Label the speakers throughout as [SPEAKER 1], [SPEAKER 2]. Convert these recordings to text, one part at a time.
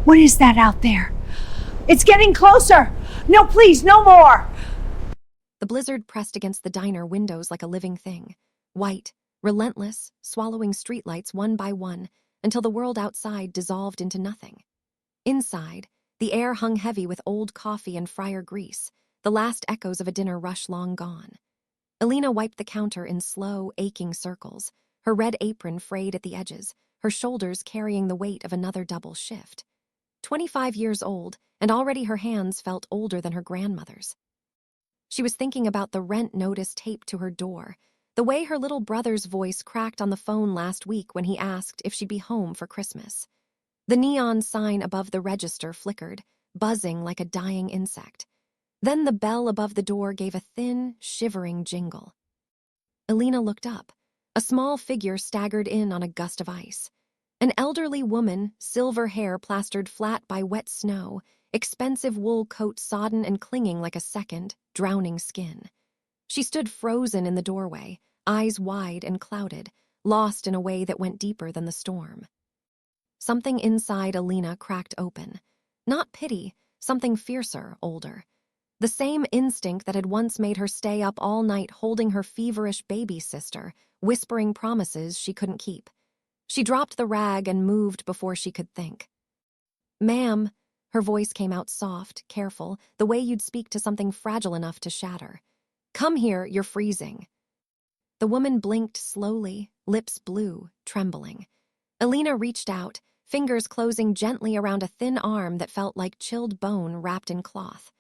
[SPEAKER 1] What is that out there? It's getting closer! No, please, no more!
[SPEAKER 2] The blizzard pressed against the diner windows like a living thing. White, relentless, swallowing streetlights one by one until the world outside dissolved into nothing. Inside, the air hung heavy with old coffee and fryer grease, the last echoes of a dinner rush long gone. Alina wiped the counter in slow, aching circles, her red apron frayed at the edges, her shoulders carrying the weight of another double shift. 25 years old, and already her hands felt older than her grandmother's. She was thinking about the rent notice taped to her door, the way her little brother's voice cracked on the phone last week when he asked if she'd be home for Christmas. The neon sign above the register flickered, buzzing like a dying insect. Then the bell above the door gave a thin, shivering jingle. Alina looked up. A small figure staggered in on a gust of ice. An elderly woman, silver hair plastered flat by wet snow, expensive wool coat sodden and clinging like a second, drowning skin. She stood frozen in the doorway, eyes wide and clouded, lost in a way that went deeper than the storm. Something inside Alina cracked open. Not pity, something fiercer, older. The same instinct that had once made her stay up all night holding her feverish baby sister, whispering promises she couldn't keep. She dropped the rag and moved before she could think. "Ma'am," her voice came out soft, careful, the way you'd speak to something fragile enough to shatter. "Come here, you're freezing." The woman blinked slowly, lips blue, trembling. Alina reached out, fingers closing gently around a thin arm that felt like chilled bone wrapped in cloth.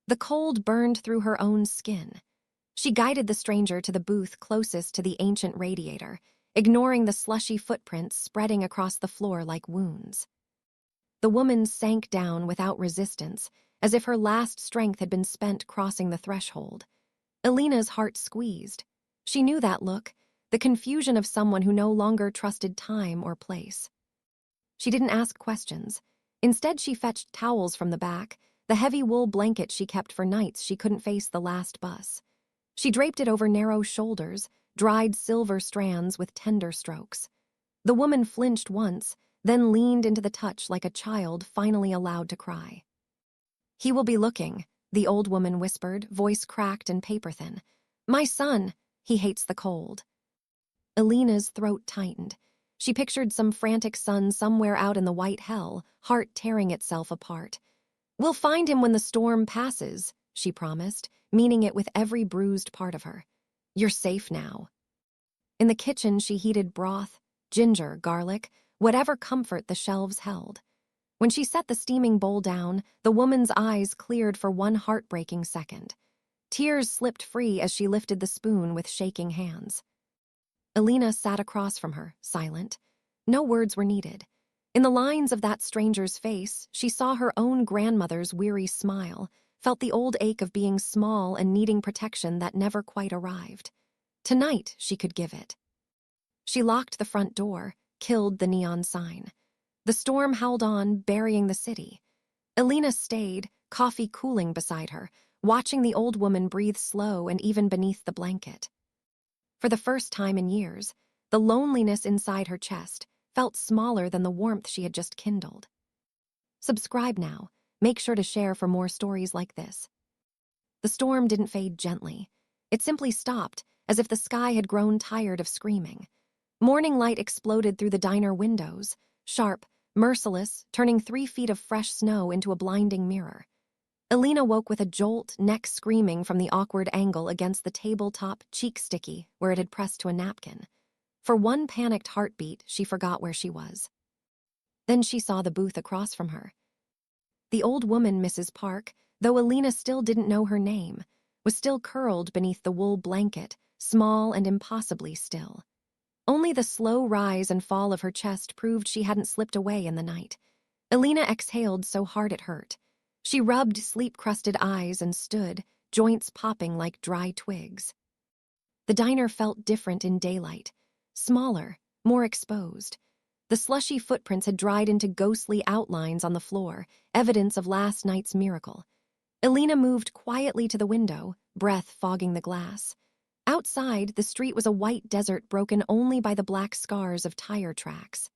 [SPEAKER 2] The cold burned through her own skin. She guided the stranger to the booth closest to the ancient radiator, ignoring the slushy footprints spreading across the floor like wounds. The woman sank down without resistance, as if her last strength had been spent crossing the threshold. Alina's heart squeezed. She knew that look, the confusion of someone who no longer trusted time or place. She didn't ask questions. Instead, she fetched towels from the back, the heavy wool blanket she kept for nights she couldn't face the last bus. She draped it over narrow shoulders, dried silver strands with tender strokes. The woman flinched once, then leaned into the touch like a child finally allowed to cry. "He will be looking," the old woman whispered, voice cracked and paper-thin. "My son, he hates the cold." Alina's throat tightened. She pictured some frantic son somewhere out in the white hell, heart tearing itself apart. "We'll find him when the storm passes," she promised, meaning it with every bruised part of her. "You're safe now." In the kitchen, she heated broth, ginger, garlic, whatever comfort the shelves held. When she set the steaming bowl down, the woman's eyes cleared for one heartbreaking second. Tears slipped free as she lifted the spoon with shaking hands. Alina sat across from her, silent. No words were needed. In the lines of that stranger's face, she saw her own grandmother's weary smile, felt the old ache of being small and needing protection that never quite arrived. Tonight, she could give it. She locked the front door, killed the neon sign. The storm howled on, burying the city. Alina stayed, coffee cooling beside her, watching the old woman breathe slow and even beneath the blanket. For the first time in years, the loneliness inside her chest felt smaller than the warmth she had just kindled. Subscribe now. Make sure to share for more stories like this. The storm didn't fade gently. It simply stopped, as if the sky had grown tired of screaming. Morning light exploded through the diner windows, sharp, merciless, turning 3 feet of fresh snow into a blinding mirror. Alina woke with a jolt, neck screaming from the awkward angle against the tabletop, cheek sticky, where it had pressed to a napkin. For one panicked heartbeat, she forgot where she was. Then she saw the booth across from her. The old woman, Mrs. Park, though Alina still didn't know her name, was still curled beneath the wool blanket, small and impossibly still. Only the slow rise and fall of her chest proved she hadn't slipped away in the night. Alina exhaled so hard it hurt. She rubbed sleep-crusted eyes and stood, joints popping like dry twigs. The diner felt different in daylight. Smaller, more exposed. The slushy footprints had dried into ghostly outlines on the floor, evidence of last night's miracle. Alina moved quietly to the window, breath fogging the glass. Outside, the street was a white desert broken only by the black scars of tire tracks.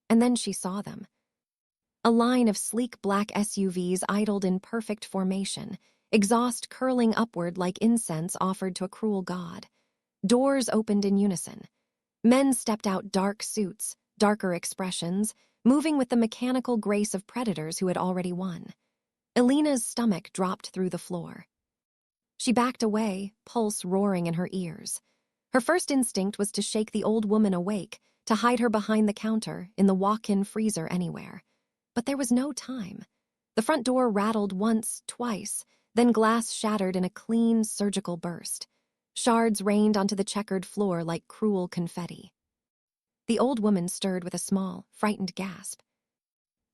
[SPEAKER 2] And then she saw them. A line of sleek black SUVs idled in perfect formation, exhaust curling upward like incense offered to a cruel god. Doors opened in unison. Men stepped out, dark suits, darker expressions, moving with the mechanical grace of predators who had already won. Elena's stomach dropped through the floor. She backed away, pulse roaring in her ears. Her first instinct was to shake the old woman awake, to hide her behind the counter, in the walk-in freezer anywhere. But there was no time. The front door rattled once, twice, then glass shattered in a clean, surgical burst. Shards rained onto the checkered floor like cruel confetti. The old woman stirred with a small, frightened gasp.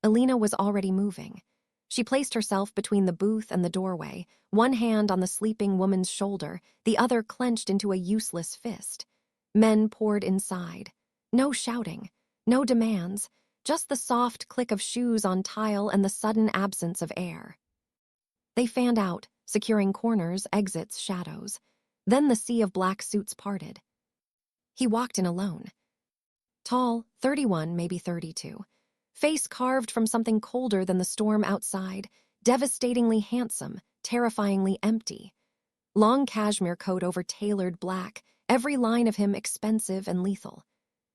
[SPEAKER 2] Elena was already moving. She placed herself between the booth and the doorway, one hand on the sleeping woman's shoulder, the other clenched into a useless fist. Men poured inside. No shouting, no demands, just the soft click of shoes on tile and the sudden absence of air. They fanned out, securing corners, exits, shadows. Then the sea of black suits parted. He walked in alone. Tall, 31, maybe 32. Face carved from something colder than the storm outside, devastatingly handsome, terrifyingly empty. Long cashmere coat over tailored black, every line of him expensive and lethal.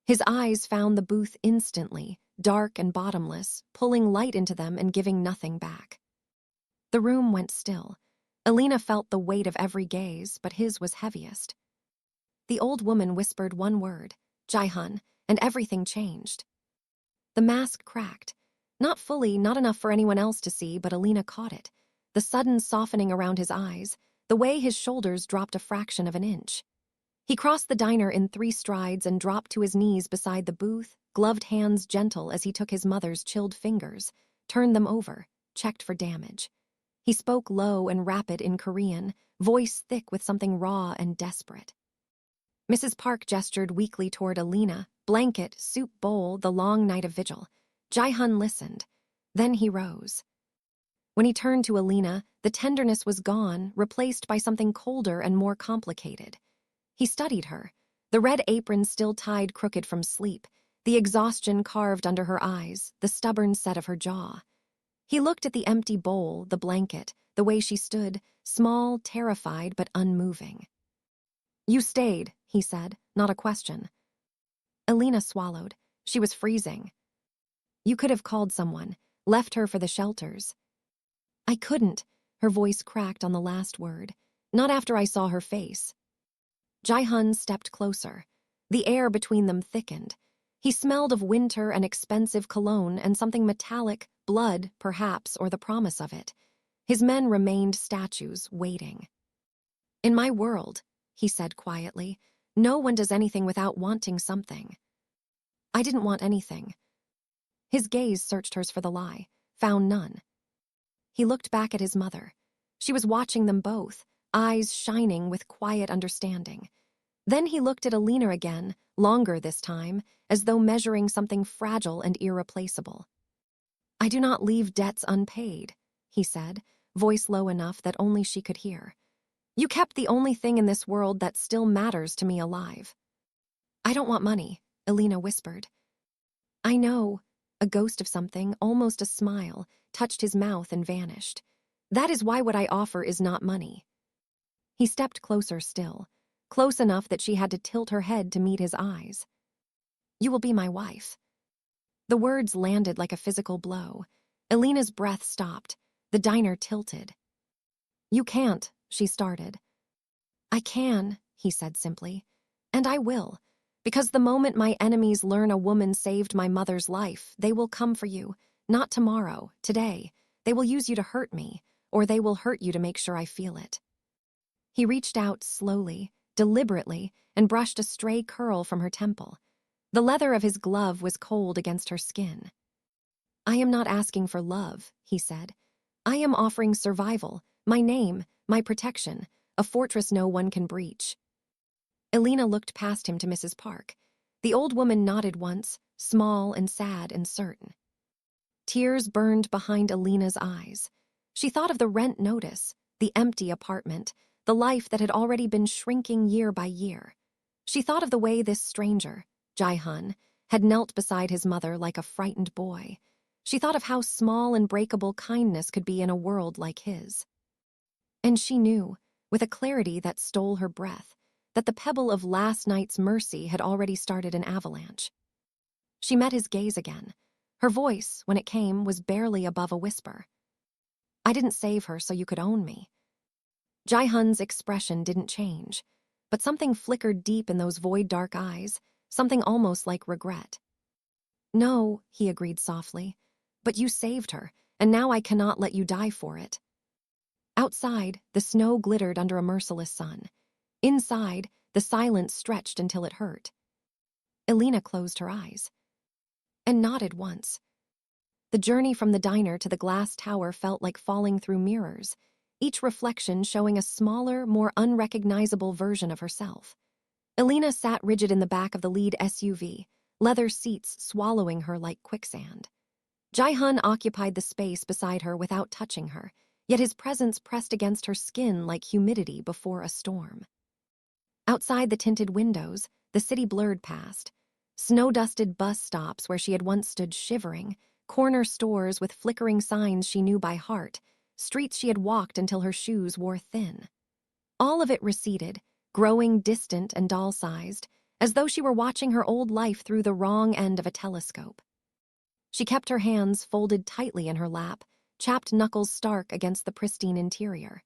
[SPEAKER 2] His eyes found the booth instantly, dark and bottomless, pulling light into them and giving nothing back. The room went still. Elena felt the weight of every gaze, but his was heaviest. The old woman whispered one word, Jae-hun, and everything changed. The mask cracked. Not fully, not enough for anyone else to see, but Elena caught it. The sudden softening around his eyes, the way his shoulders dropped a fraction of an inch. He crossed the diner in 3 strides and dropped to his knees beside the booth, gloved hands gentle as he took his mother's chilled fingers, turned them over, checked for damage. He spoke low and rapid in Korean, voice thick with something raw and desperate. Mrs. Park gestured weakly toward Elena, blanket, soup bowl, the long night of vigil. Jae-hun listened. Then he rose. When he turned to Elena, the tenderness was gone, replaced by something colder and more complicated. He studied her, the red apron still tied crooked from sleep, the exhaustion carved under her eyes, the stubborn set of her jaw. He looked at the empty bowl, the blanket, the way she stood, small, terrified, but unmoving. "You stayed," he said, not a question. Elena swallowed. She was freezing. "You could have called someone, left her for the shelters." "I couldn't," her voice cracked on the last word. "Not after I saw her face." Jae-hun stepped closer. The air between them thickened. He smelled of winter and expensive cologne and something metallic, blood, perhaps, or the promise of it. His men remained statues, waiting. "In my world," he said quietly, "no one does anything without wanting something." "I didn't want anything." His gaze searched hers for the lie, found none. He looked back at his mother. She was watching them both, eyes shining with quiet understanding. Then he looked at Elena again, longer this time, as though measuring something fragile and irreplaceable. "I do not leave debts unpaid," he said, voice low enough that only she could hear. "You kept the only thing in this world that still matters to me alive." "I don't want money," Elena whispered. "I know." A ghost of something, almost a smile, touched his mouth and vanished. "That is why what I offer is not money." He stepped closer still, close enough that she had to tilt her head to meet his eyes. "You will be my wife." The words landed like a physical blow. Elena's breath stopped. The diner tilted. "You can't," she started. "I can," he said simply. "And I will. Because the moment my enemies learn a woman saved my mother's life, they will come for you. Not tomorrow, today. They will use you to hurt me, or they will hurt you to make sure I feel it." He reached out slowly, deliberately, and brushed a stray curl from her temple. The leather of his glove was cold against her skin. "I am not asking for love," he said. "I am offering survival, my name, my protection, a fortress no one can breach." Elena looked past him to Mrs. Park. The old woman nodded once, small and sad and certain. Tears burned behind Elena's eyes. She thought of the rent notice, the empty apartment, the life that had already been shrinking year by year. She thought of the way this stranger, Jae-hun, had knelt beside his mother like a frightened boy. She thought of how small and breakable kindness could be in a world like his. And she knew, with a clarity that stole her breath, that the pebble of last night's mercy had already started an avalanche. She met his gaze again. Her voice, when it came, was barely above a whisper. "I didn't save her so you could own me." Jae-hun's expression didn't change, but something flickered deep in those void dark eyes, something almost like regret. "No," he agreed softly, "but you saved her, and now I cannot let you die for it." Outside, the snow glittered under a merciless sun. Inside, the silence stretched until it hurt. Elena closed her eyes and nodded once. The journey from the diner to the glass tower felt like falling through mirrors, each reflection showing a smaller, more unrecognizable version of herself. Elena sat rigid in the back of the lead SUV, leather seats swallowing her like quicksand. Jae-hun occupied the space beside her without touching her, yet his presence pressed against her skin like humidity before a storm. Outside the tinted windows, the city blurred past. Snow-dusted bus stops where she had once stood shivering, corner stores with flickering signs she knew by heart, streets she had walked until her shoes wore thin. All of it receded, growing distant and doll-sized, as though she were watching her old life through the wrong end of a telescope. She kept her hands folded tightly in her lap, chapped knuckles stark against the pristine interior.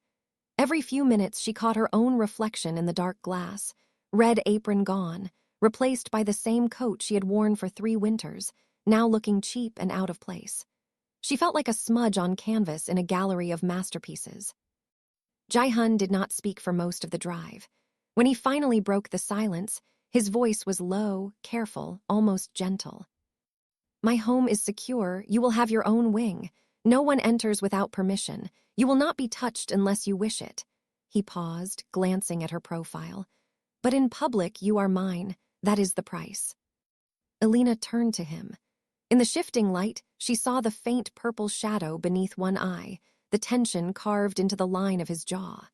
[SPEAKER 2] Every few minutes she caught her own reflection in the dark glass, red apron gone, replaced by the same coat she had worn for 3 winters, now looking cheap and out of place. She felt like a smudge on canvas in a gallery of masterpieces. Jae-hun did not speak for most of the drive. When he finally broke the silence, his voice was low, careful, almost gentle. "My home is secure. You will have your own wing. No one enters without permission. You will not be touched unless you wish it." He paused, glancing at her profile. "But in public, you are mine. That is the price." Elena turned to him. In the shifting light, she saw the faint purple shadow beneath one eye, the tension carved into the line of his jaw.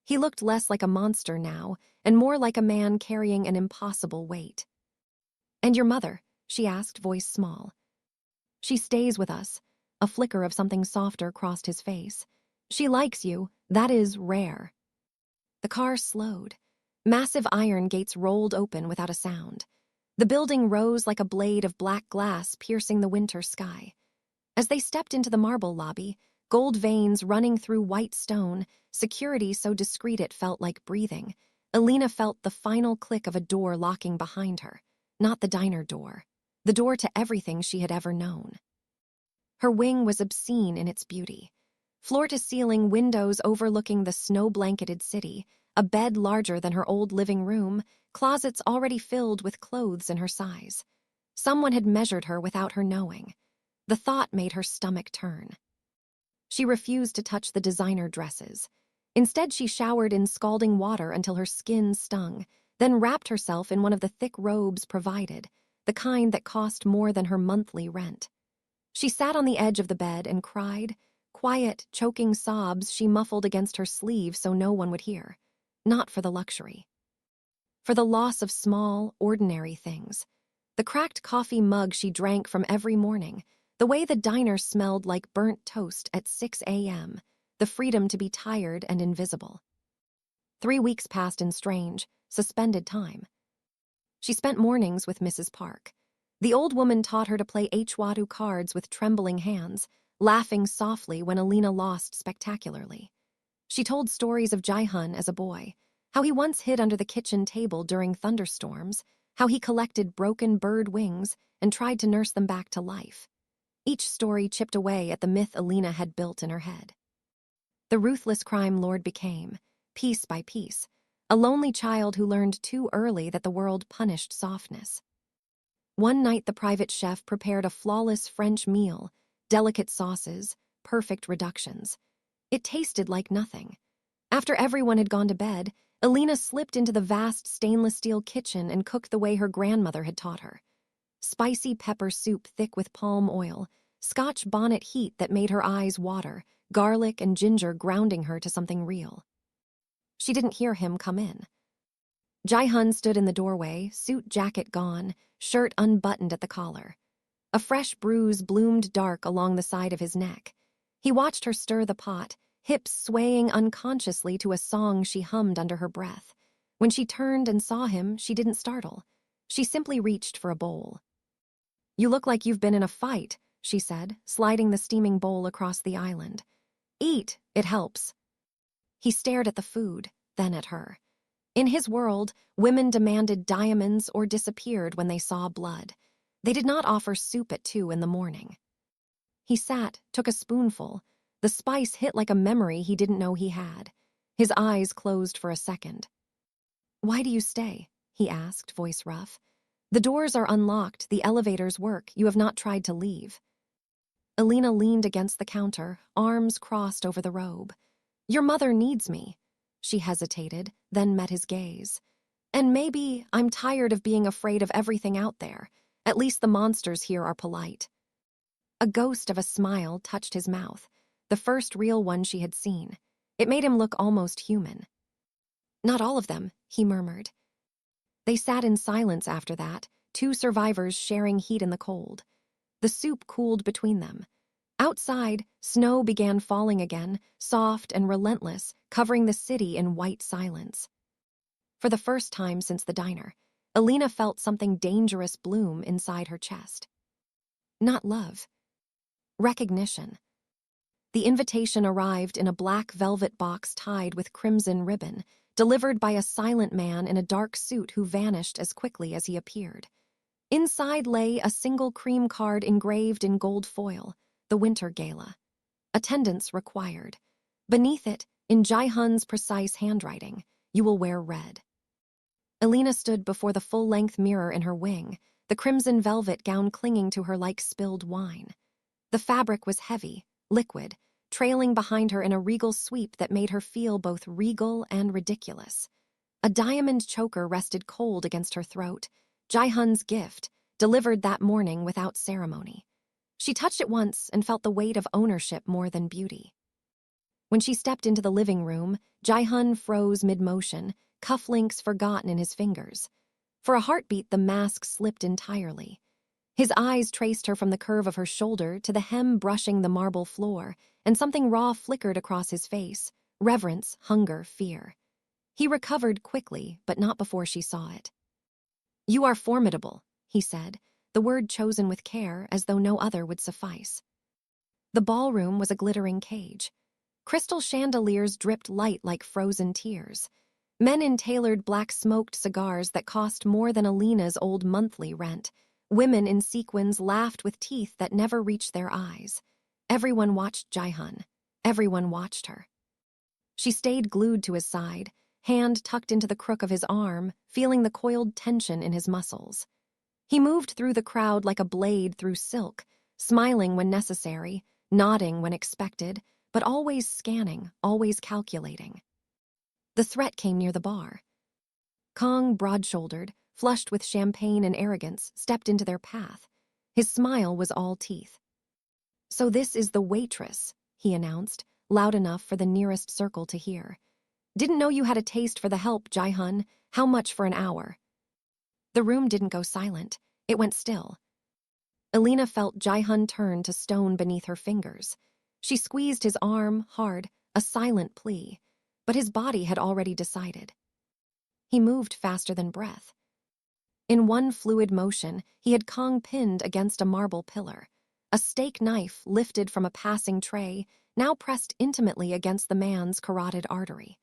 [SPEAKER 2] He looked less like a monster now, and more like a man carrying an impossible weight. "And your mother?" she asked, voice small. "She stays with us." A flicker of something softer crossed his face. "She likes you. That is rare." The car slowed. Massive iron gates rolled open without a sound. The building rose like a blade of black glass piercing the winter sky. As they stepped into the marble lobby, gold veins running through white stone, security so discreet it felt like breathing, Elena felt the final click of a door locking behind her. Not the diner door. The door to everything she had ever known. Her wing was obscene in its beauty. Floor-to-ceiling windows overlooking the snow-blanketed city, a bed larger than her old living room, closets already filled with clothes in her size. Someone had measured her without her knowing. The thought made her stomach turn. She refused to touch the designer dresses. Instead, she showered in scalding water until her skin stung, then wrapped herself in one of the thick robes provided, the kind that cost more than her monthly rent. She sat on the edge of the bed and cried, quiet, choking sobs she muffled against her sleeve so no one would hear. Not for the luxury. For the loss of small, ordinary things. The cracked coffee mug she drank from every morning, the way the diner smelled like burnt toast at 6 a.m., the freedom to be tired and invisible. 3 weeks passed in strange, suspended time. She spent mornings with Mrs. Park. The old woman taught her to play Hwadu cards with trembling hands, laughing softly when Elena lost spectacularly. She told stories of Jae-hun as a boy, how he once hid under the kitchen table during thunderstorms, how he collected broken bird wings and tried to nurse them back to life. Each story chipped away at the myth Elena had built in her head. The ruthless crime lord became, piece by piece, a lonely child who learned too early that the world punished softness. One night the private chef prepared a flawless French meal, delicate sauces, perfect reductions. It tasted like nothing. After everyone had gone to bed, Elena slipped into the vast stainless steel kitchen and cooked the way her grandmother had taught her. Spicy pepper soup thick with palm oil, Scotch bonnet heat that made her eyes water, garlic and ginger grounding her to something real. She didn't hear him come in. Jae-hun stood in the doorway, suit jacket gone, shirt unbuttoned at the collar. A fresh bruise bloomed dark along the side of his neck. He watched her stir the pot, hips swaying unconsciously to a song she hummed under her breath. When she turned and saw him, she didn't startle. She simply reached for a bowl. "You look like you've been in a fight," she said, sliding the steaming bowl across the island. "Eat, it helps." He stared at the food, then at her. In his world, women demanded diamonds or disappeared when they saw blood. They did not offer soup at 2 in the morning. He sat, took a spoonful. The spice hit like a memory he didn't know he had. His eyes closed for a second. "Why do you stay?" he asked, voice rough. "The doors are unlocked, the elevators work, you have not tried to leave." Alina leaned against the counter, arms crossed over the robe. "Your mother needs me." She hesitated, then met his gaze. "And maybe I'm tired of being afraid of everything out there. At least the monsters here are polite." A ghost of a smile touched his mouth, the first real one she had seen. It made him look almost human. "Not all of them," he murmured. They sat in silence after that, 2 survivors sharing heat in the cold. The soup cooled between them. Outside, snow began falling again, soft and relentless, covering the city in white silence. For the first time since the diner, Alina felt something dangerous bloom inside her chest. Not love. Recognition. The invitation arrived in a black velvet box tied with crimson ribbon, delivered by a silent man in a dark suit who vanished as quickly as he appeared. Inside lay a single cream card engraved in gold foil, the Winter Gala. Attendance required. Beneath it, in Jae-hun's precise handwriting, "You will wear red." Alina stood before the full-length mirror in her wing, the crimson velvet gown clinging to her like spilled wine. The fabric was heavy, liquid, trailing behind her in a regal sweep that made her feel both regal and ridiculous. A diamond choker rested cold against her throat, Jae-hun's gift, delivered that morning without ceremony. She touched it once and felt the weight of ownership more than beauty. When she stepped into the living room, Jae-hun froze mid-motion, cufflinks forgotten in his fingers. For a heartbeat, the mask slipped entirely. His eyes traced her from the curve of her shoulder to the hem brushing the marble floor, and something raw flickered across his face, reverence, hunger, fear. He recovered quickly, but not before she saw it. "You are formidable," he said, the word chosen with care as though no other would suffice. The ballroom was a glittering cage. Crystal chandeliers dripped light like frozen tears. Men in tailored black smoked cigars that cost more than Alina's old monthly rent. Women in sequins laughed with teeth that never reached their eyes. Everyone watched Jae-hun. Everyone watched her. She stayed glued to his side, hand tucked into the crook of his arm, feeling the coiled tension in his muscles. He moved through the crowd like a blade through silk, smiling when necessary, nodding when expected, but always scanning, always calculating. The threat came near the bar. Kong, broad-shouldered, flushed with champagne and arrogance, stepped into their path. His smile was all teeth. "So this is the waitress," he announced, loud enough for the nearest circle to hear. "Didn't know you had a taste for the help, Jae-hun. How much for an hour?" The room didn't go silent. It went still. Alina felt Jae-hun turn to stone beneath her fingers. She squeezed his arm, hard, a silent plea, but his body had already decided. He moved faster than breath. In one fluid motion, he had Kong pinned against a marble pillar. A steak knife lifted from a passing tray, now pressed intimately against the man's carotid artery.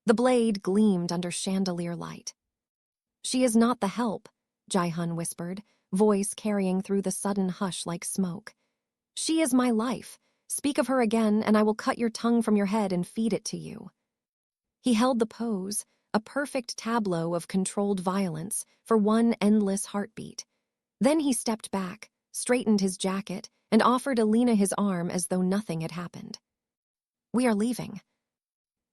[SPEAKER 2] The blade gleamed under chandelier light. "She is not the help," Jae-hun whispered, voice carrying through the sudden hush like smoke. "She is my life. Speak of her again, and I will cut your tongue from your head and feed it to you." He held the pose, a perfect tableau of controlled violence, for one endless heartbeat. Then he stepped back, straightened his jacket, and offered Alina his arm as though nothing had happened. "We are leaving."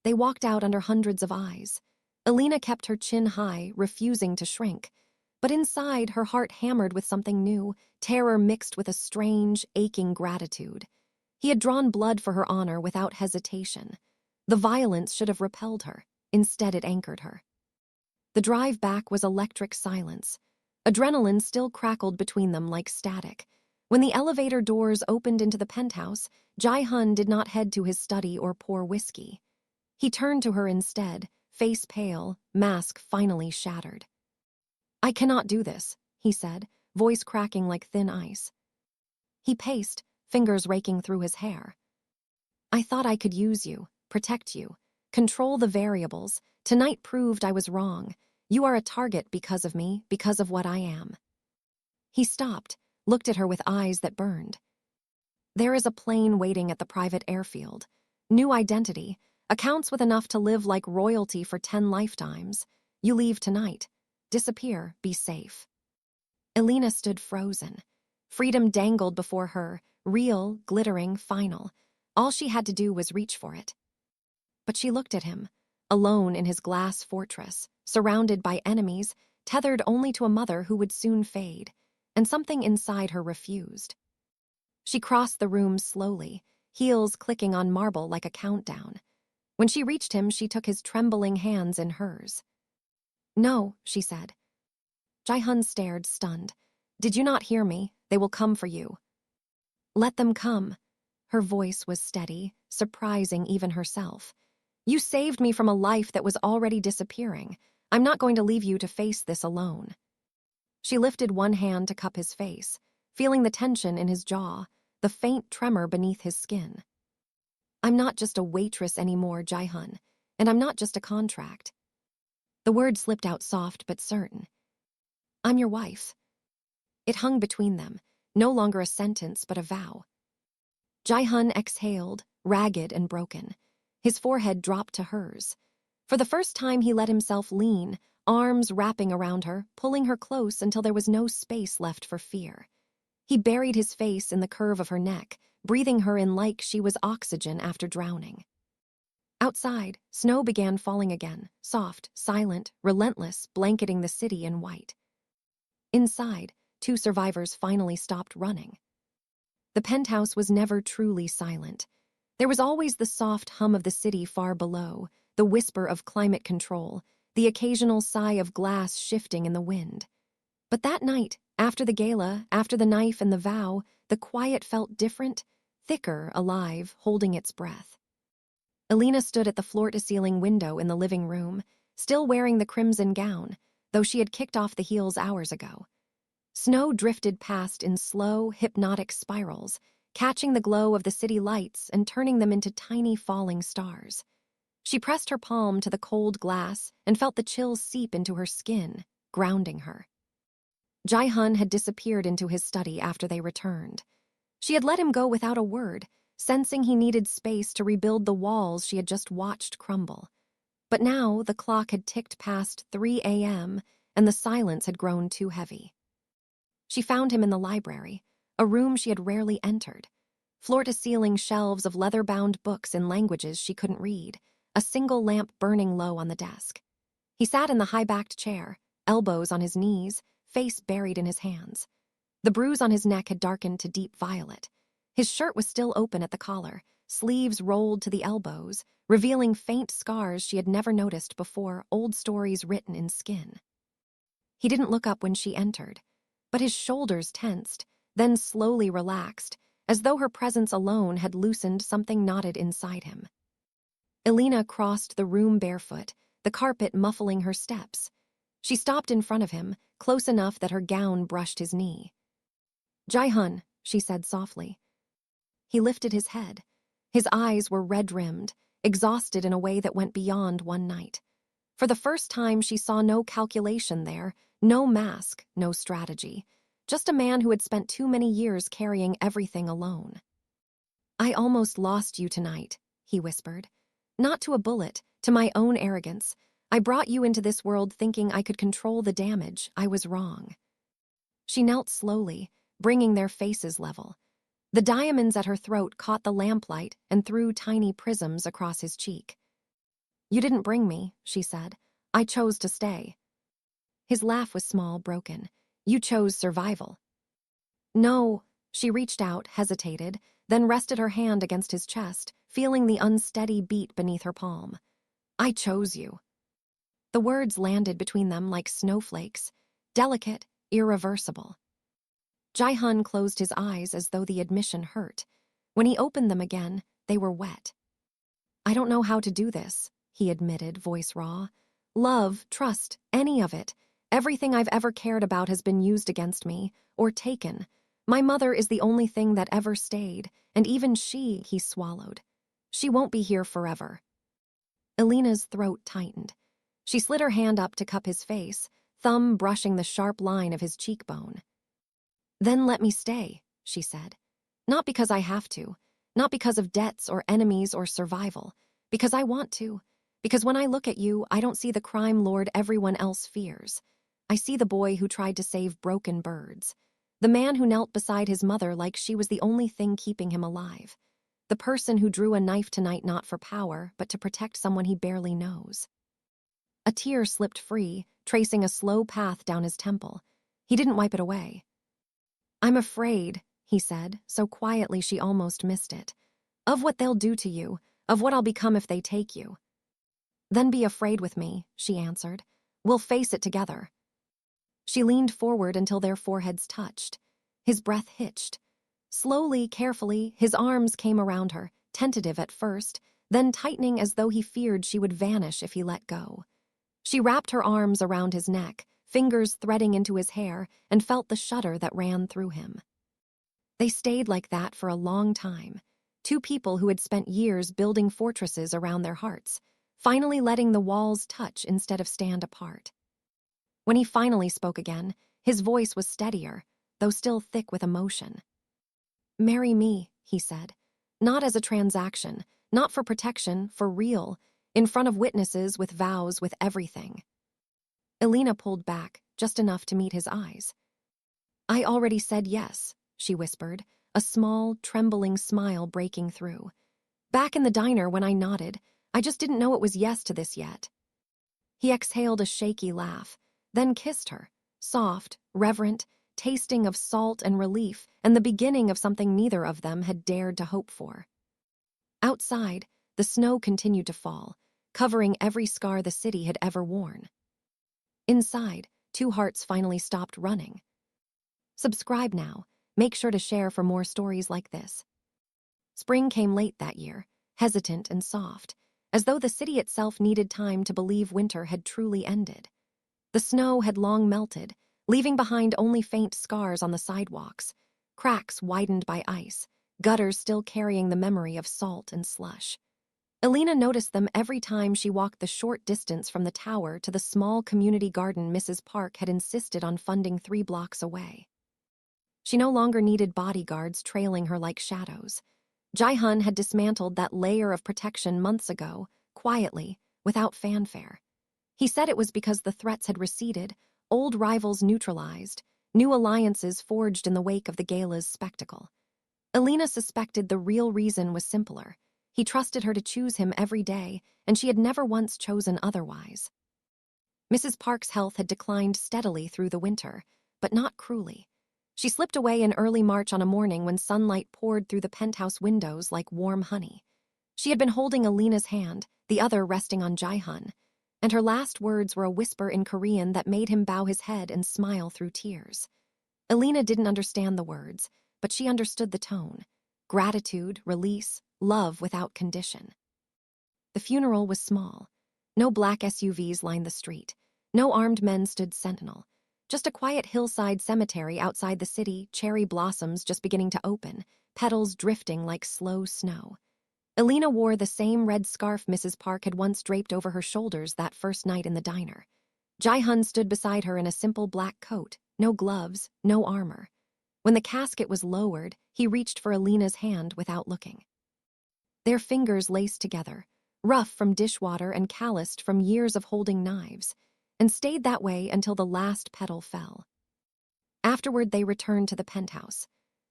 [SPEAKER 2] They walked out under hundreds of eyes. Alina kept her chin high, refusing to shrink. But inside, her heart hammered with something new, terror mixed with a strange, aching gratitude. He had drawn blood for her honor without hesitation. The violence should have repelled her. Instead, it anchored her. The drive back was electric silence. Adrenaline still crackled between them like static. When the elevator doors opened into the penthouse, Jae-hun did not head to his study or pour whiskey. He turned to her instead, face pale, mask finally shattered. "I cannot do this," he said, voice cracking like thin ice. He paced, fingers raking through his hair. "I thought I could use you, protect you, control the variables. Tonight proved I was wrong. You are a target because of me, because of what I am." He stopped, looked at her with eyes that burned. "There is a plane waiting at the private airfield. New identity, accounts with enough to live like royalty for 10 lifetimes. You leave tonight. Disappear, be safe." Elena stood frozen. Freedom dangled before her, real, glittering, final. All she had to do was reach for it. But she looked at him, alone in his glass fortress, surrounded by enemies, tethered only to a mother who would soon fade, and something inside her refused. She crossed the room slowly, heels clicking on marble like a countdown. When she reached him, she took his trembling hands in hers. "No," she said. Jae-hun stared, stunned. "Did you not hear me? They will come for you." "Let them come." Her voice was steady, surprising even herself. "You saved me from a life that was already disappearing. I'm not going to leave you to face this alone." She lifted one hand to cup his face, feeling the tension in his jaw, the faint tremor beneath his skin. "I'm not just a waitress anymore, Jae-hun, and I'm not just a contract." The word slipped out soft but certain. "I'm your wife." It hung between them, no longer a sentence but a vow. Jae-hun exhaled, ragged and broken. His forehead dropped to hers. For the first time he let himself lean, arms wrapping around her, pulling her close until there was no space left for fear. He buried his face in the curve of her neck, breathing her in like she was oxygen after drowning. Outside, snow began falling again, soft, silent, relentless, blanketing the city in white. Inside, 2 survivors finally stopped running. The penthouse was never truly silent. There was always the soft hum of the city far below, the whisper of climate control, the occasional sigh of glass shifting in the wind. But that night, after the gala, after the knife and the vow, the quiet felt different, thicker, alive, holding its breath. Elena stood at the floor-to-ceiling window in the living room, still wearing the crimson gown, though she had kicked off the heels hours ago. Snow drifted past in slow, hypnotic spirals, catching the glow of the city lights and turning them into tiny falling stars. She pressed her palm to the cold glass and felt the chill seep into her skin, grounding her. Jae-hun had disappeared into his study after they returned. She had let him go without a word, sensing he needed space to rebuild the walls she had just watched crumble. But now the clock had ticked past 3 a.m. and the silence had grown too heavy. She found him in the library, a room she had rarely entered. Floor-to-ceiling shelves of leather-bound books in languages she couldn't read, a single lamp burning low on the desk. He sat in the high-backed chair, elbows on his knees, face buried in his hands. The bruise on his neck had darkened to deep violet. His shirt was still open at the collar, sleeves rolled to the elbows, revealing faint scars she had never noticed before, old stories written in skin. He didn't look up when she entered, but his shoulders tensed, then slowly relaxed, as though her presence alone had loosened something knotted inside him. Elena crossed the room barefoot, the carpet muffling her steps. She stopped in front of him, close enough that her gown brushed his knee. "Jae-hun," she said softly. He lifted his head. His eyes were red-rimmed, exhausted in a way that went beyond one night. For the first time, she saw no calculation there, no mask, no strategy. Just a man who had spent too many years carrying everything alone. "I almost lost you tonight," he whispered. "Not to a bullet, to my own arrogance. I brought you into this world thinking I could control the damage. I was wrong." She knelt slowly, bringing their faces level. The diamonds at her throat caught the lamplight and threw tiny prisms across his cheek. "You didn't bring me," she said. "I chose to stay." His laugh was small, broken. "You chose survival." "No." She reached out, hesitated, then rested her hand against his chest, feeling the unsteady beat beneath her palm. "I chose you." The words landed between them like snowflakes, delicate, irreversible. Jae-hun closed his eyes as though the admission hurt. When he opened them again, they were wet. I don't know how to do this, he admitted, voice raw. Love, trust, any of it. Everything I've ever cared about has been used against me, or taken. My mother is the only thing that ever stayed, and even she, he swallowed. She won't be here forever. Elena's throat tightened. She slid her hand up to cup his face, thumb brushing the sharp line of his cheekbone. Then let me stay, she said. Not because I have to, not because of debts or enemies or survival, because I want to. Because when I look at you, I don't see the crime lord everyone else fears. I see the boy who tried to save broken birds. The man who knelt beside his mother like she was the only thing keeping him alive. The person who drew a knife tonight not for power, but to protect someone he barely knows. A tear slipped free, tracing a slow path down his temple. He didn't wipe it away. I'm afraid, he said, so quietly she almost missed it. Of what they'll do to you, of what I'll become if they take you. Then be afraid with me, she answered. We'll face it together. She leaned forward until their foreheads touched. His breath hitched. Slowly, carefully, his arms came around her, tentative at first, then tightening as though he feared she would vanish if he let go. She wrapped her arms around his neck, fingers threading into his hair, and felt the shudder that ran through him. They stayed like that for a long time. Two people who had spent years building fortresses around their hearts, finally letting the walls touch instead of stand apart. When he finally spoke again, his voice was steadier, though still thick with emotion. Marry me, he said. Not as a transaction, not for protection, for real, in front of witnesses with vows, with everything. Elena pulled back, just enough to meet his eyes. I already said yes, she whispered, a small, trembling smile breaking through. Back in the diner when I nodded, I just didn't know it was yes to this yet. He exhaled a shaky laugh, then kissed her, soft, reverent, tasting of salt and relief and the beginning of something neither of them had dared to hope for. Outside, the snow continued to fall, covering every scar the city had ever worn. Inside, Two Hearts finally stopped running. Subscribe now. Make sure to share for more stories like this. Spring came late that year, hesitant and soft, as though the city itself needed time to believe winter had truly ended. The snow had long melted, leaving behind only faint scars on the sidewalks, cracks widened by ice, gutters still carrying the memory of salt and slush. Elena noticed them every time she walked the short distance from the tower to the small community garden Mrs. Park had insisted on funding 3 blocks away. She no longer needed bodyguards trailing her like shadows. Jae-hun had dismantled that layer of protection months ago, quietly, without fanfare. He said it was because the threats had receded, old rivals neutralized, new alliances forged in the wake of the gala's spectacle. Elena suspected the real reason was simpler. He trusted her to choose him every day, and she had never once chosen otherwise. Mrs. Park's health had declined steadily through the winter, but not cruelly. She slipped away in early March on a morning when sunlight poured through the penthouse windows like warm honey. She had been holding Elena's hand, the other resting on Jae-hun, and her last words were a whisper in Korean that made him bow his head and smile through tears. Elena didn't understand the words, but she understood the tone. Gratitude, release, love without condition. The funeral was small. No black SUVs lined the street. No armed men stood sentinel. Just a quiet hillside cemetery outside the city, cherry blossoms just beginning to open, petals drifting like slow snow. Elena wore the same red scarf Mrs. Park had once draped over her shoulders that first night in the diner. Jae-hun stood beside her in a simple black coat, no gloves, no armor. When the casket was lowered, he reached for Elena's hand without looking. Their fingers laced together, rough from dishwater and calloused from years of holding knives, and stayed that way until the last petal fell. Afterward, they returned to the penthouse.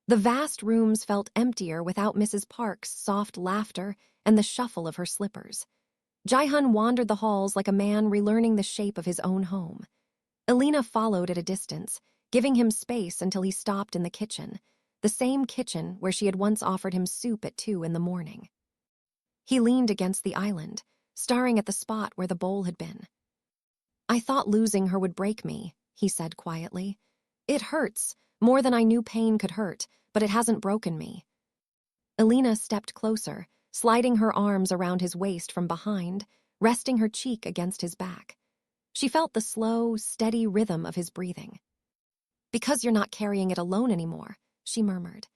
[SPEAKER 2] The vast rooms felt emptier without Mrs. Park's soft laughter and the shuffle of her slippers. Jae-hun wandered the halls like a man relearning the shape of his own home. Elena followed at a distance, giving him space until he stopped in the kitchen, the same kitchen where she had once offered him soup at 2 a.m. He leaned against the island, staring at the spot where the bowl had been. I thought losing her would break me, he said quietly. It hurts, More than I knew pain could hurt, but it hasn't broken me. Alina stepped closer, sliding her arms around his waist from behind, resting her cheek against his back. She felt the slow, steady rhythm of his breathing. "Because you're not carrying it alone anymore," she murmured.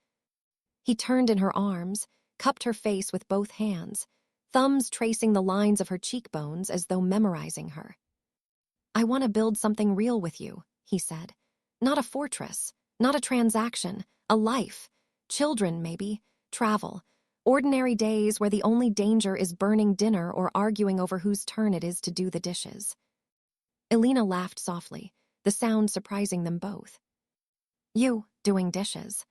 [SPEAKER 2] He turned in her arms, cupped her face with both hands, thumbs tracing the lines of her cheekbones as though memorizing her. "I want to build something real with you," he said. "Not a fortress, not a transaction, a life. Children, maybe, travel, ordinary days where the only danger is burning dinner or arguing over whose turn it is to do the dishes." Alina laughed softly, the sound surprising them both. "You, doing dishes."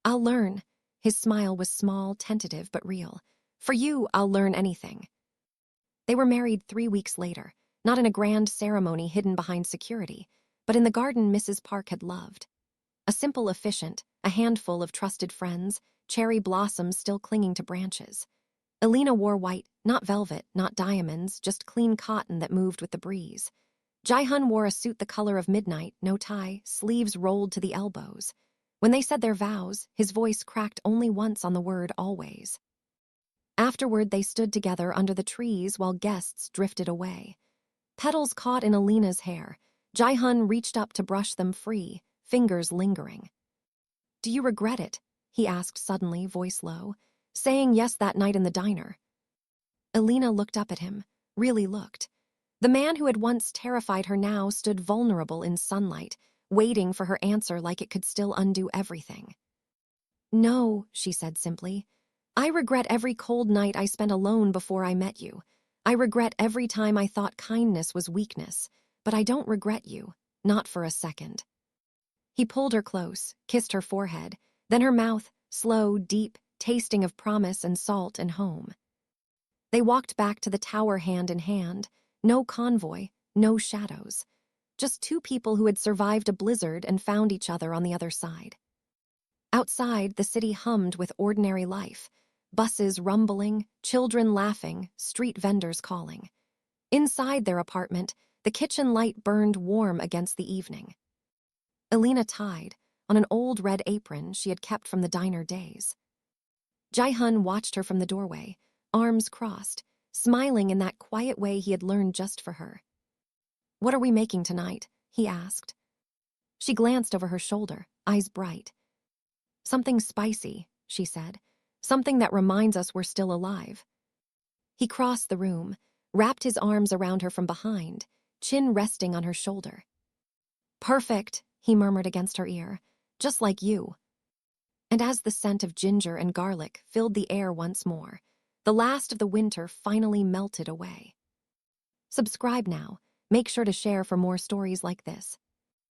[SPEAKER 2] "I'll learn." His smile was small, tentative, but real. "For you, I'll learn anything." They were married 3 weeks later, not in a grand ceremony hidden behind security, but in the garden Mrs. Park had loved. A simple efficient, a handful of trusted friends, cherry blossoms still clinging to branches. Alina wore white, not velvet, not diamonds, just clean cotton that moved with the breeze. Jae-hun wore a suit the color of midnight, no tie, sleeves rolled to the elbows. When they said their vows, his voice cracked only once on the word always. Afterward, they stood together under the trees while guests drifted away. Petals caught in Alina's hair. Jae-hun reached up to brush them free, fingers lingering. "Do you regret it?" he asked suddenly, voice low. "Saying yes that night in the diner?" Alina looked up at him, really looked. The man who had once terrified her now stood vulnerable in sunlight, waiting for her answer like it could still undo everything. "No," she said simply. "I regret every cold night I spent alone before I met you. I regret every time I thought kindness was weakness, but I don't regret you, not for a second." He pulled her close, kissed her forehead, then her mouth, slow, deep, tasting of promise and salt and home. They walked back to the tower hand in hand, no convoy, no shadows. Just two people who had survived a blizzard and found each other on the other side. Outside, the city hummed with ordinary life, buses rumbling, children laughing, street vendors calling. Inside their apartment, the kitchen light burned warm against the evening. Alina tied, on an old red apron she had kept from the diner days. Jae-hun watched her from the doorway, arms crossed, smiling in that quiet way he had learned just for her. "What are we making tonight?" he asked. She glanced over her shoulder, eyes bright. "Something spicy," she said. "Something that reminds us we're still alive." He crossed the room, wrapped his arms around her from behind, chin resting on her shoulder. "Perfect," he murmured against her ear. "Just like you." And as the scent of ginger and garlic filled the air once more, the last of the winter finally melted away. Subscribe now. Make sure to share for more stories like this.